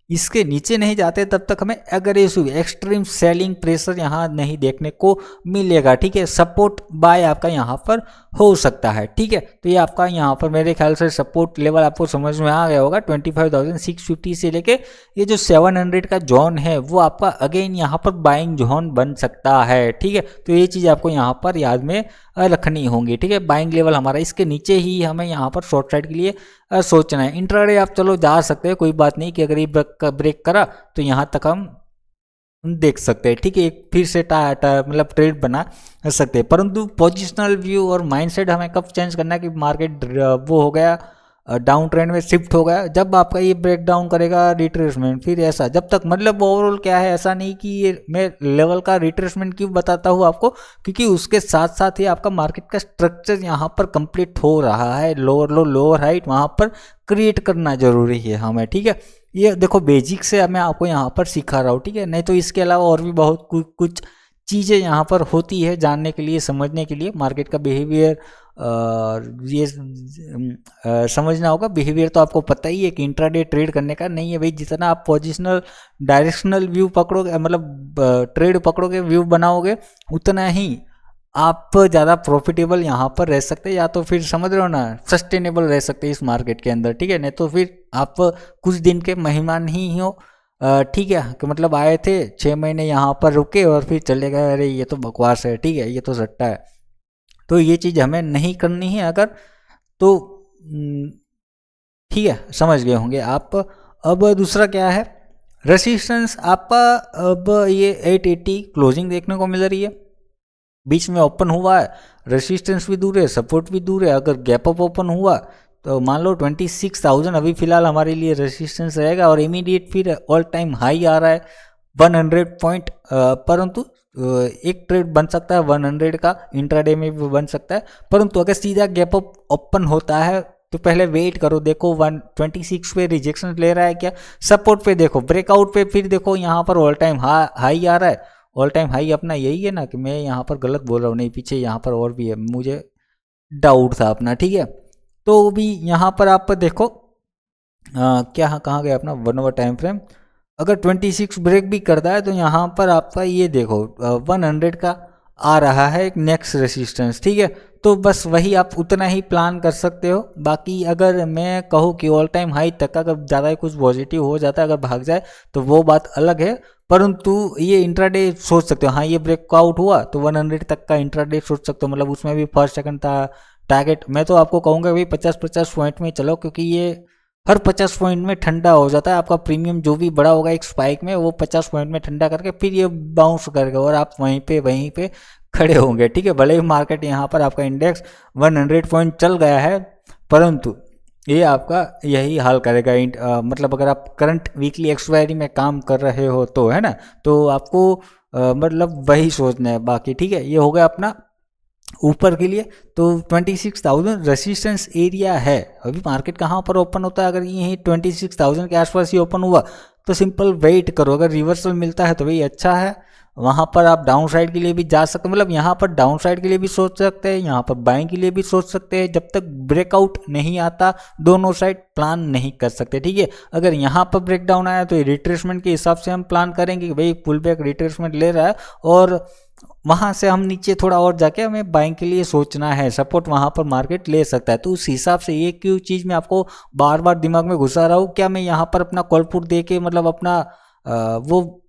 इसके नीचे नहीं जाते तब तक हमें एग्रेसिव एक्सट्रीम सेलिंग प्रेशर यहाँ नहीं देखने को मिलेगा, ठीक है। सपोर्ट बाय आपका यहाँ पर हो सकता है, ठीक है। तो ये आपका यहाँ पर मेरे ख्याल से सपोर्ट लेवल आपको समझ में आ गया होगा 25,650 से लेके ये जो 700 का जोन है वो आपका अगेन यहाँ पर बाइंग जोन बन सकता है, ठीक है। तो ये चीज़ आपको यहाँ पर याद में रखनी होंगी, ठीक है। बाइंग लेवल हमारा इसके नीचे ही हमें यहाँ पर शॉर्ट साइड के लिए सोचना है। इंट्राडे आप चलो जा सकते हैं, कोई बात नहीं कि अगर ये ब्रेक करा तो यहाँ तक हम देख सकते हैं, ठीक है। एक फिर से मतलब ट्रेड बना सकते हैं, परंतु पोजिशनल व्यू और माइंडसेट हमें कब चेंज करना है कि मार्केट वो हो गया डाउन ट्रेंड में शिफ्ट हो गया, जब आपका ये ब्रेक डाउन करेगा रिट्रेसमेंट, फिर ऐसा जब तक मतलब ओवरऑल क्या है, ऐसा नहीं कि ये मैं लेवल का रिट्रेसमेंट क्यों बताता हूँ आपको, क्योंकि उसके साथ साथ ही आपका मार्केट का स्ट्रक्चर यहाँ पर कंप्लीट हो रहा है, लोअर लो लोअर हाइट वहाँ पर क्रिएट करना जरूरी है हमें, ठीक है। ये देखो बेसिक से मैं आपको यहाँ पर सिखा रहा हूँ, ठीक है। नहीं तो इसके अलावा और भी बहुत कुछ चीज़ें यहाँ पर होती है जानने के लिए, समझने के लिए, मार्केट का बिहेवियर ये समझना होगा। बिहेवियर तो आपको पता ही है कि इंट्राडे ट्रेड करने का नहीं है भाई, जितना आप पोजिशनल डायरेक्शनल व्यू पकड़ोगे मतलब ट्रेड पकड़ोगे, व्यू बनाओगे, उतना ही आप ज़्यादा प्रॉफिटेबल यहाँ पर रह सकते हैं, या तो फिर समझ रहे हो ना सस्टेनेबल रह सकते हैं इस मार्केट के अंदर, ठीक है। नहीं तो फिर आप कुछ दिन के मेहमान ही हो, ठीक है, कि मतलब आए थे 6 महीने यहाँ पर रुके और फिर चले गए, अरे ये तो बकवास है, ठीक है, ये तो सट्टा है। तो ये चीज़ हमें नहीं करनी है अगर, तो ठीक है, समझ गए होंगे आप। अब दूसरा क्या है, रेसिस्टेंस आपका अब ये 880 क्लोजिंग देखने को मिल रही है, बीच में ओपन हुआ है, रेसिस्टेंस भी दूर है, सपोर्ट भी दूर है। अगर गैप अप ओपन हुआ तो मान लो 26,000 अभी फिलहाल हमारे लिए रेसिस्टेंस रहेगा और इमीडिएट फिर ऑल टाइम हाई आ रहा है 100 पॉइंट, परंतु एक ट्रेड बन सकता है 100 का, इंट्राडे में भी बन सकता है, परंतु अगर सीधा गैप अप ओपन होता है तो पहले वेट करो, देखो 126 पे रिजेक्शन ले रहा है क्या, सपोर्ट पे देखो, ब्रेकआउट पे फिर देखो यहाँ पर ऑल टाइम हाई आ रहा है। ऑल टाइम हाई अपना यही है ना, कि मैं यहाँ पर गलत बोल रहा हूँ, नहीं पीछे यहाँ पर और भी है, मुझे डाउट था अपना, ठीक है। तो भी यहाँ पर आप देखो क्या कहाँ गया अपना 1 आवर टाइम फ्रेम, अगर 26 ब्रेक भी करता है तो यहाँ पर आपका ये देखो 100 का आ रहा है एक नेक्स्ट रेसिस्टेंस, ठीक है। तो बस वही आप उतना ही प्लान कर सकते हो। बाकी अगर मैं कहूँ कि ऑल टाइम हाई तक अगर ज़्यादा ही कुछ पॉजिटिव हो जाता है, अगर भाग जाए तो वो बात अलग है, परंतु ये इंट्राडे सोच सकते हो। हाँ, ये ब्रेकआउट हुआ तो 100 तक का इंट्राडे सोच सकते हो, मतलब उसमें भी फर्स्ट सेकंड था टारगेट। मैं तो आपको कहूँगा भाई 50-50 पॉइंट में चलो, क्योंकि ये हर 50 पॉइंट में ठंडा हो जाता है आपका प्रीमियम। जो भी बड़ा होगा एक स्पाइक में, वो 50 पॉइंट में ठंडा करके फिर ये बाउंस करेगा और आप वहीं पे खड़े होंगे। ठीक है, भले ही मार्केट यहाँ पर आपका इंडेक्स 100 पॉइंट चल गया है, परंतु ये आपका यही हाल करेगा। मतलब अगर आप करंट वीकली एक्सपायरी में काम कर रहे हो तो, है ना, तो आपको मतलब वही सोचना है। बाकी ठीक है, ये हो गया अपना ऊपर के लिए। तो 26,000 रेसिस्टेंस एरिया है। अभी मार्केट कहाँ पर ओपन होता है, अगर यही 26,000 के आसपास ही ओपन हुआ तो सिंपल वेट करो। अगर रिवर्सल मिलता है तो भाई अच्छा है, वहाँ पर आप डाउन साइड के लिए भी जा सकते हो। मतलब यहाँ पर डाउन साइड के लिए भी सोच सकते हैं, यहाँ पर बाइंग के लिए भी सोच सकते हैं। जब तक ब्रेकआउट नहीं आता दोनों साइड प्लान नहीं कर सकते। ठीक है, अगर यहाँ पर ब्रेकडाउन आया तो रिट्रेसमेंट के हिसाब से हम प्लान करेंगे कि भाई पुल बैक रिट्रेसमेंट ले रहा है और वहाँ से हम नीचे थोड़ा और जाके हमें बाइंग के लिए सोचना है, सपोर्ट वहाँ पर मार्केट ले सकता है। तो उस हिसाब से ये क्यों चीज़ मैं आपको बार बार दिमाग में घुसा रहा हूँ, क्या मैं यहाँ पर अपना कॉल पुट दे के मतलब अपना वो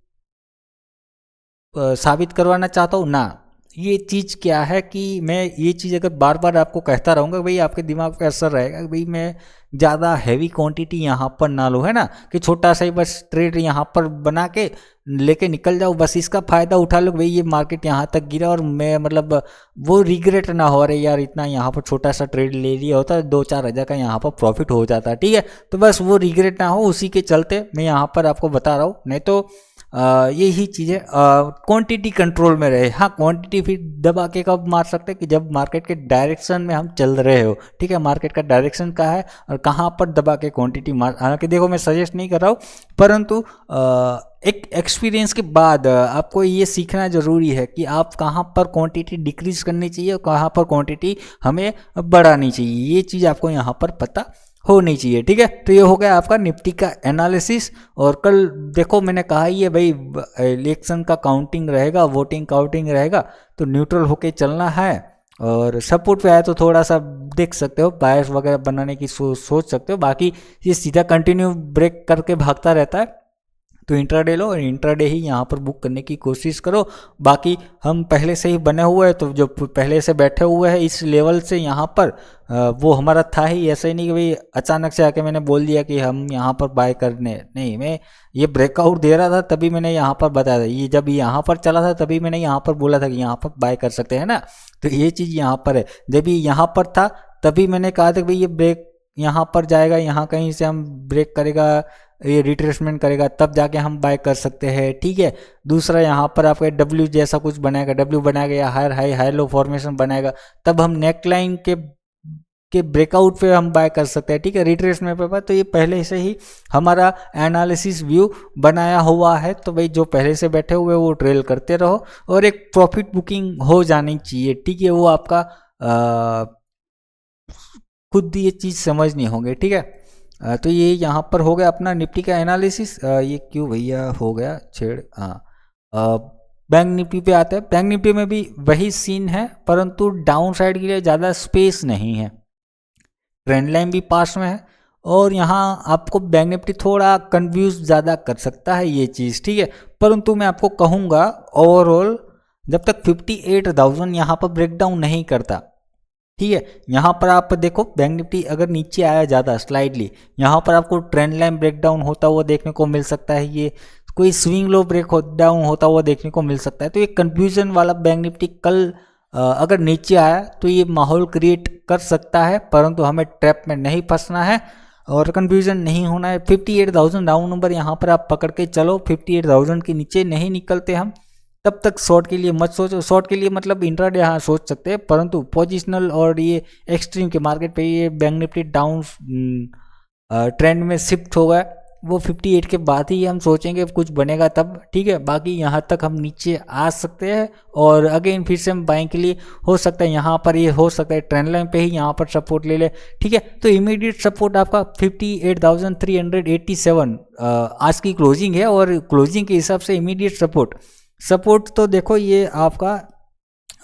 साबित करवाना चाहता हूँ ना। ये चीज़ क्या है कि मैं ये चीज़ अगर बार बार आपको कहता रहूँगा भाई आपके दिमाग पे असर रहेगा कि भाई मैं ज़्यादा हैवी क्वांटिटी यहाँ पर ना लूँ, है ना, कि छोटा सा ही बस ट्रेड यहाँ पर बना के लेके निकल जाओ, बस इसका फ़ायदा उठा लो भाई ये मार्केट यहाँ तक गिरा और मैं मतलब वो रिग्रेट ना हो रही यार इतना यहाँ पर छोटा सा ट्रेड ले लिया होता 2-4 हज़ार का यहाँ पर प्रॉफिट हो जाता। ठीक है, तो बस वो रिग्रेट ना हो, उसी के चलते मैं यहाँ पर आपको बता रहा हूँ। नहीं तो यही चीज़ें क्वांटिटी कंट्रोल में रहे। हाँ, क्वांटिटी फिर दबा के कब मार सकते हैं कि जब मार्केट के डायरेक्शन में हम चल रहे हो। ठीक है, मार्केट का डायरेक्शन क्या है और कहाँ पर दबा के क्वांटिटी मार। हालांकि देखो मैं सजेस्ट नहीं कर रहा हूँ, परंतु एक एक्सपीरियंस के बाद आपको ये सीखना ज़रूरी है कि आप कहाँ पर क्वांटिटी डिक्रीज करनी चाहिए और कहाँ पर क्वांटिटी हमें बढ़ानी चाहिए। ये चीज़ आपको यहाँ पर पता होनी चाहिए। ठीक है, तो ये हो गया आपका निफ्टी का एनालिसिस। और कल देखो मैंने कहा ही है भाई इलेक्शन का काउंटिंग रहेगा, वोटिंग काउंटिंग रहेगा, तो न्यूट्रल होके चलना है। और सपोर्ट पे आए तो थोड़ा सा देख सकते हो, बायस वगैरह बनाने की सोच सकते हो। बाकी ये सीधा कंटिन्यू ब्रेक करके भागता रहता है, तो इंट्राडे लो और इंट्राडे ही यहाँ पर बुक करने की कोशिश करो। बाकी हम पहले से ही बने हुए हैं, तो जो पहले से बैठे हुए हैं इस लेवल से यहाँ पर वो हमारा था ही। ऐसा ही नहीं कि भाई अचानक से आके मैंने बोल दिया कि हम यहाँ पर बाय करने, नहीं, मैं ये ब्रेकआउट दे रहा था तभी मैंने यहाँ पर बताया था। ये जब यहाँ पर चला था तभी मैंने यहाँ पर बोला था कि यहाँ पर बाय कर सकते हैं ना। तो ये चीज़ यहाँ पर है, जब ये यहाँ पर था तभी मैंने कहा था कि भाई ये ब्रेक यहाँ पर जाएगा, यहाँ कहीं से हम ब्रेक करेगा, ये रिट्रेसमेंट करेगा, तब जाके हम बाय कर सकते हैं। ठीक है, दूसरा यहाँ पर आपका डब्ल्यू जैसा कुछ बनाएगा, डब्ल्यू बनाएगा या higher high high low formation बनाएगा, तब हम नेकलाइन के ब्रेकआउट पे हम बाय कर सकते हैं। ठीक है, रिट्रेसमेंट पे। तो ये पहले से ही हमारा एनालिसिस व्यू बनाया हुआ है, तो भाई जो पहले से बैठे हुए वो ट्रेल करते रहो और एक प्रॉफिट बुकिंग हो जानी चाहिए। ठीक है, वो आपका खुद ये चीज़ समझनी होगी। ठीक है, तो ये यहाँ पर हो गया अपना निफ्टी का एनालिसिस। ये क्यों भैया हो गया छेड़। हाँ, बैंक निफ्टी पे आते हैं। बैंक निफ्टी में भी वही सीन है, परंतु डाउन साइड के लिए ज़्यादा स्पेस नहीं है, ट्रेंड लाइन भी पास में है और यहाँ आपको बैंक निफ्टी थोड़ा कंफ्यूज ज़्यादा कर सकता है ये चीज़। ठीक है, परंतु मैं आपको कहूँगा ओवरऑल जब तक 58,000 यहाँ पर ब्रेकडाउन नहीं करता, ठीक है, यहाँ पर आप देखो बैंक निफ्टी अगर नीचे आया ज़्यादा स्लाइडली, यहाँ पर आपको ट्रेंड लाइन ब्रेकडाउन होता हुआ देखने को मिल सकता है, ये कोई स्विंग लो ब्रेक डाउन होता हुआ देखने को मिल सकता है। तो ये कंफ्यूजन वाला बैंक निफ्टी कल अगर नीचे आया तो ये माहौल क्रिएट कर सकता है, परंतु हमें ट्रैप में नहीं फंसना है और कंफ्यूजन नहीं होना है। 58,000 राउंड नंबर यहाँ पर आप पकड़ के चलो, 58,000 के नीचे नहीं निकलते हम तब तक शॉर्ट के लिए मत सोचो। शॉर्ट के लिए मतलब इंट्राडे हाँ सोच सकते हैं, परंतु पोजिशनल और ये एक्सट्रीम के मार्केट पे ये बैंक निफ्टी डाउन ट्रेंड में शिफ्ट होगा, वो 58 के बाद ही हम सोचेंगे कुछ बनेगा तब। ठीक है, बाकी यहाँ तक हम नीचे आ सकते हैं और अगेन फिर से हम बाइंग के लिए हो सकता है यहाँ पर ये हो सकता है ट्रेंड लाइन पे ही यहाँ पर सपोर्ट ले ले। ठीक है, तो इमीडिएट सपोर्ट आपका 58,387 आज की क्लोजिंग है और क्लोजिंग के हिसाब से इमीडिएट सपोर्ट तो देखो ये आपका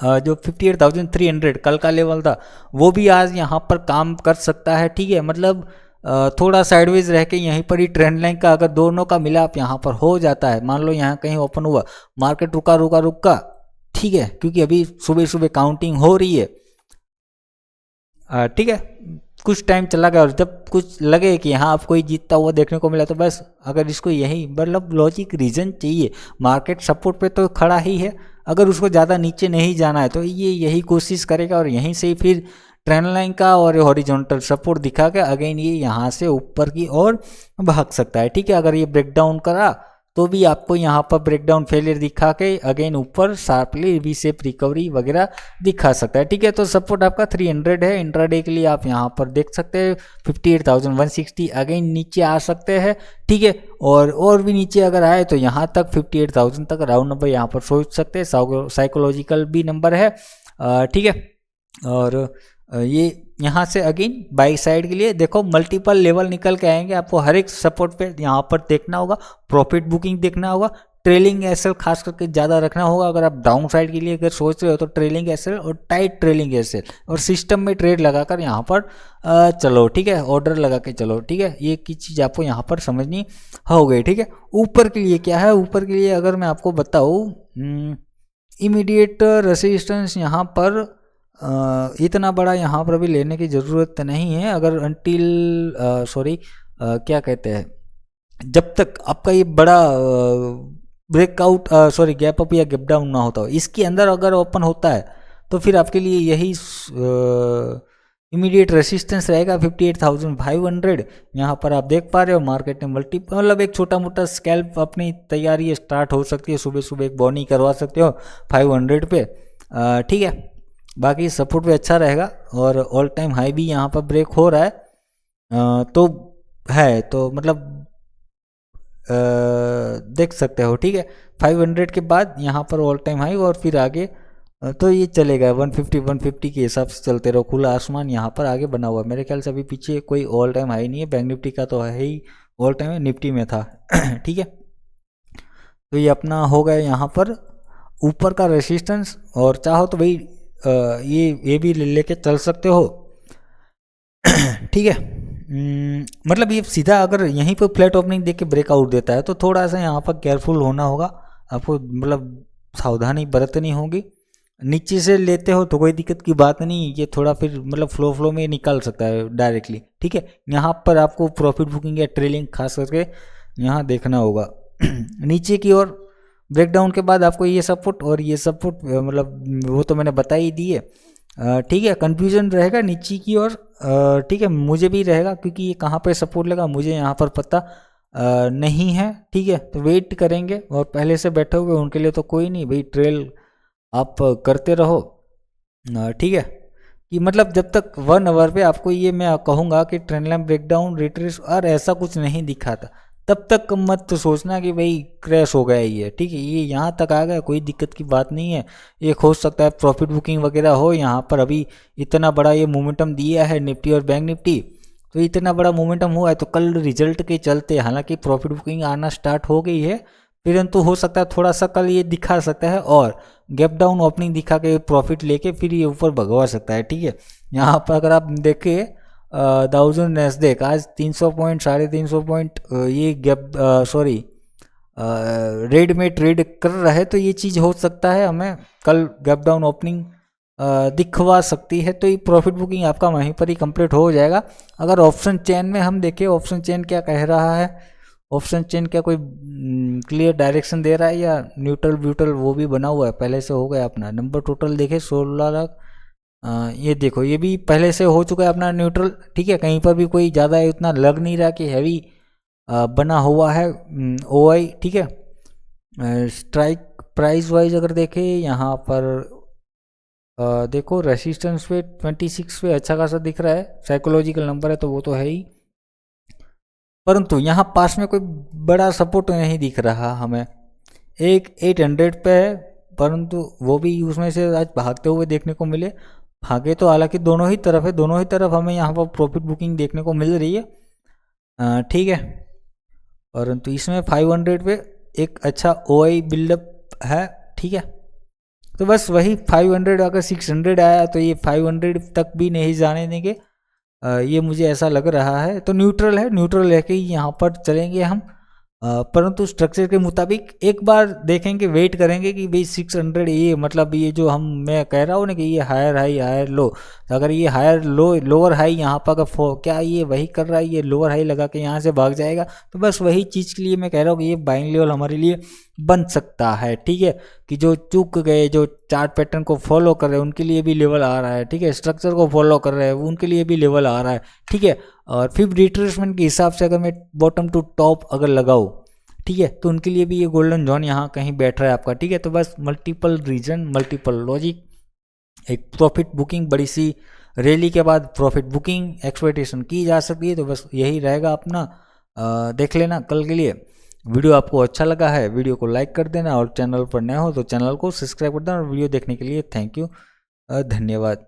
जो 58,300 कल का लेवल था वो भी आज यहाँ पर काम कर सकता है। ठीक है, मतलब थोड़ा साइडवेज रह के यहीं पर ही ट्रेंड लाइन का अगर दोनों का मिलाप यहाँ पर हो जाता है, मान लो यहाँ कहीं ओपन हुआ, मार्केट रुका रुका रुका, ठीक है, क्योंकि अभी सुबह सुबह काउंटिंग हो रही है, ठीक है, कुछ टाइम चला गया और जब कुछ लगे कि यहाँ आप कोई जीतता हुआ देखने को मिला तो बस, अगर इसको यही मतलब लॉजिक रीजन चाहिए, मार्केट सपोर्ट पे तो खड़ा ही है, अगर उसको ज़्यादा नीचे नहीं जाना है तो ये यही कोशिश करेगा और यहीं से फिर ट्रेंड लाइन का और हॉरिजॉन्टल सपोर्ट दिखा के अगेन ये यहाँ से ऊपर की ओर भाग सकता है। ठीक है, अगर ये ब्रेकडाउन करा तो भी आपको यहाँ पर ब्रेकडाउन फेलियर दिखा के अगेन ऊपर शार्पली वी शेप रिकवरी वगैरह दिखा सकता है। ठीक है, तो सपोर्ट आपका 300 है, इंट्राडे के लिए आप यहाँ पर देख सकते हैं 58,160 अगेन नीचे आ सकते हैं। ठीक है, और भी नीचे अगर आए तो यहाँ तक 58,000 तक राउंड नंबर यहाँ पर सोच सकते हैं, साइकोलॉजिकल भी नंबर है। ठीक है, और ये यहाँ से अगेन बाई साइड के लिए देखो मल्टीपल लेवल निकल के आएंगे, आपको हर एक सपोर्ट पे यहाँ पर देखना होगा, प्रॉफिट बुकिंग देखना होगा, ट्रेलिंग एसएल खास करके ज़्यादा रखना होगा। अगर आप डाउन साइड के लिए अगर सोच रहे हो तो ट्रेलिंग एसएल और टाइट ट्रेलिंग एसएल और सिस्टम में ट्रेड लगाकर यहाँ पर चलो। ठीक है, ऑर्डर लगा के चलो। ठीक है, ये की चीज़ आपको यहाँ पर समझनी हो गई। ठीक है, ऊपर के लिए क्या है, ऊपर के लिए अगर मैं आपको बताऊँ इमीडिएट रेसिस्टेंस यहाँ पर इतना बड़ा यहाँ पर अभी लेने की ज़रूरत नहीं है, अगर अनटिल क्या कहते हैं, जब तक आपका ये बड़ा ब्रेकआउट गैप अप या गैप डाउन ना होता हो, इसके अंदर अगर ओपन होता है तो फिर आपके लिए यही इमीडिएट रेसिस्टेंस रहेगा 58,500। यहाँ पर आप देख पा रहे हो मार्केट में मतलब एक छोटा मोटा स्कैल्प अपनी तैयारी स्टार्ट हो सकती है, सुबह सुबह एक बॉनी करवा सकते हो 500 पे। ठीक है, बाकी सपोर्ट भी अच्छा रहेगा और ऑल टाइम हाई भी यहाँ पर ब्रेक हो रहा है, तो है तो मतलब देख सकते हो। ठीक है, 500 के बाद यहाँ पर ऑल टाइम हाई और फिर आगे तो ये चलेगा 150 के हिसाब से चलते रहो, खुला आसमान यहाँ पर आगे बना हुआ है। मेरे ख्याल से अभी पीछे कोई ऑल टाइम हाई नहीं है, बैंक निफ्टी का तो है ही ऑल टाइम, निफ्टी में था। ठीक है, तो ये अपना हो गया यहाँ पर ऊपर का रेसिस्टेंस, और चाहो तो भाई ये भी लेके चल सकते हो। ठीक है, मतलब ये सीधा अगर यहीं पर फ्लैट ओपनिंग देख के ब्रेकआउट देता है तो थोड़ा सा यहाँ पर केयरफुल होना होगा आपको, मतलब सावधानी बरतनी होगी। नीचे से लेते हो तो कोई दिक्कत की बात नहीं, ये थोड़ा फिर मतलब फ्लो में निकाल सकता है डायरेक्टली। ठीक है, यहाँ पर आपको प्रॉफिट बुकिंग या ट्रेलिंग खास करके यहाँ देखना होगा। नीचे की ओर ब्रेकडाउन के बाद आपको ये सपोर्ट और ये सपोर्ट मतलब वो तो मैंने बता ही दी है। ठीक है, कंफ्यूजन रहेगा नीचे की ओर, ठीक है, मुझे भी रहेगा क्योंकि ये कहाँ पे सपोर्ट लगा मुझे यहाँ पर पता नहीं है। ठीक है, तो वेट करेंगे, और पहले से बैठे हुए उनके लिए तो कोई नहीं भाई, ट्रेल आप करते रहो। ठीक है, कि मतलब जब तक 1 आवर पे आपको ये मैं कहूँगा कि ट्रेंड लाइन ब्रेकडाउन रिट्रेस और ऐसा कुछ नहीं दिखा था, तब तक मत तो सोचना कि भाई क्रैश हो गया ये। ठीक है, ये यहाँ तक आ गया, कोई दिक्कत की बात नहीं है। एक हो सकता है प्रॉफिट बुकिंग वगैरह हो, यहाँ पर अभी इतना बड़ा ये मोमेंटम दिया है निफ्टी और बैंक निफ्टी, तो इतना बड़ा मोमेंटम हुआ है तो कल रिजल्ट के चलते हालांकि प्रॉफिट बुकिंग आना स्टार्ट हो गई है, परंतु हो सकता है थोड़ा सा कल ये दिखा सकता है और गैप डाउन ओपनिंग दिखा के प्रॉफिट लेके फिर ये ऊपर भगवा सकता है। ठीक है, यहाँ पर अगर आप देखें थाउजेंड नैस्डैक आज 300 पॉइंट 350 पॉइंट ये गैप रेड में ट्रेड कर रहा है, तो ये चीज़ हो सकता है हमें कल गैप डाउन ओपनिंग दिखवा सकती है, तो ये प्रॉफिट बुकिंग आपका वहीं पर ही कंप्लीट हो जाएगा। अगर ऑप्शन चेन में हम देखें, ऑप्शन चेन क्या कह रहा है, ऑप्शन चेन क्या कोई क्लियर डायरेक्शन दे रहा है या न्यूट्रल ब्यूट्रल वो भी बना हुआ है, पहले से हो गया अपना नंबर टोटल देखे 16 लाख, ये देखो ये भी पहले से हो चुका है अपना न्यूट्रल। ठीक है, कहीं पर भी कोई ज़्यादा उतना लग नहीं रहा कि हैवी बना हुआ है OI। ठीक है, स्ट्राइक प्राइस वाइज अगर देखें यहाँ पर देखो रेसिस्टेंस पे 26 पे अच्छा खासा दिख रहा है, साइकोलॉजिकल नंबर है तो वो तो है ही, परंतु यहाँ पास में कोई बड़ा सपोर्ट नहीं दिख रहा हमें। एक 800 पे है, परंतु वो भी उसमें से आज भागते हुए देखने को मिले, भागे तो हालांकि दोनों ही तरफ है, दोनों ही तरफ हमें यहाँ पर प्रॉफिट बुकिंग देखने को मिल रही है। ठीक है, परंतु इसमें 500 पे एक अच्छा OI बिल्डअप है। ठीक है, तो बस वही 500, अगर 600 आया तो ये 500 तक भी नहीं जाने देंगे, ये मुझे ऐसा लग रहा है। तो न्यूट्रल है, न्यूट्रल है कि यहाँ पर चलेंगे हम, परंतु स्ट्रक्चर के मुताबिक एक बार देखेंगे, वेट करेंगे कि भाई 600 ये मतलब ये जो मैं कह रहा हूँ ना कि ये हायर हाई हायर लो, तो अगर ये हायर लो लोअर हाई यहाँ पर अगर क्या ये वही कर रहा है, ये लोअर हाई लगा के यहाँ से भाग जाएगा, तो बस वही चीज़ के लिए मैं कह रहा हूँ कि ये बाइंग लेवल हमारे लिए बन सकता है। ठीक है, कि जो चूक गए, जो चार्ट पैटर्न को फॉलो कर रहे हैं उनके लिए भी लेवल आ रहा है। ठीक है, स्ट्रक्चर को फॉलो कर रहे हैं उनके लिए भी लेवल आ रहा है। ठीक है, और फिर रिट्रेसमेंट के हिसाब से अगर मैं बॉटम टू टॉप अगर लगाऊँ, ठीक है, तो उनके लिए भी ये गोल्डन जॉन यहाँ कहीं बैठ रहा है आपका। ठीक है, तो बस मल्टीपल रीजन, मल्टीपल लॉजिक, एक प्रॉफिट बुकिंग, बड़ी सी रैली के बाद प्रॉफिट बुकिंग एक्सपेक्टेशन की जा सकती है। तो बस यही रहेगा अपना, देख लेना कल के लिए। वीडियो आपको अच्छा लगा है, वीडियो को लाइक कर देना, और चैनल पर नए हो तो चैनल को सब्सक्राइब कर देना। और वीडियो देखने के लिए थैंक यू, धन्यवाद।